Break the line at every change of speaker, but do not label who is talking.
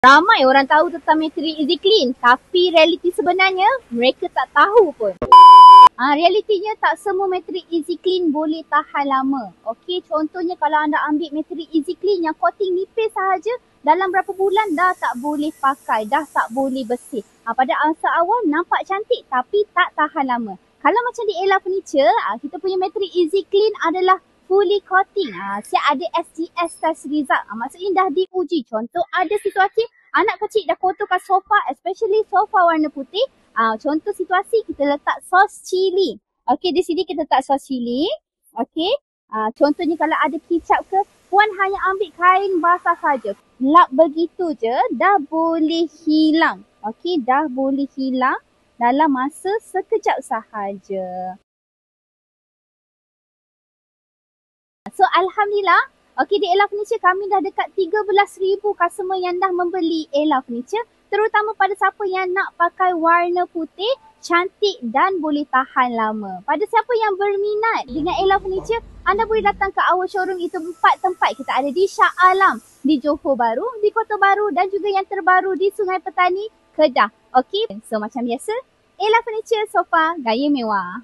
Ramai orang tahu tentang materi Easy Clean, tapi realiti sebenarnya mereka tak tahu pun. Realitinya tak semua materi Easy Clean boleh tahan lama. Okey, contohnya kalau anda ambil materi Easy Clean yang coating nipis sahaja, dalam berapa bulan dah tak boleh pakai, dah tak boleh bersih. Pada masa awal nampak cantik tapi tak tahan lama. Kalau macam di Ella Furniture, kita punya materi Easy Clean adalah fully coating. Siap ada SGS test result. Maksudnya dah diuji. Contoh ada situasi anak kecil dah kotorkan sofa, especially sofa warna putih. Contoh situasi kita letak sos cili. Okey, di sini kita letak sos cili. Okey. Contohnya kalau ada kicap ke, puan hanya ambil kain basah saja. Lap begitu je dah boleh hilang. Okey, dah boleh hilang dalam masa sekejap sahaja. So Alhamdulillah, di Ella Furniture kami dah dekat 13,000 customer yang dah membeli Ella Furniture. Terutama pada siapa yang nak pakai warna putih, cantik dan boleh tahan lama. Pada siapa yang berminat dengan Ella Furniture, anda boleh datang ke our showroom. Itu 4 tempat. Kita ada di Shah Alam, di Johor Bahru, di Kota Baru dan juga yang terbaru di Sungai Petani, Kedah. Okey, so macam biasa, Ella Furniture sofa gaya mewah.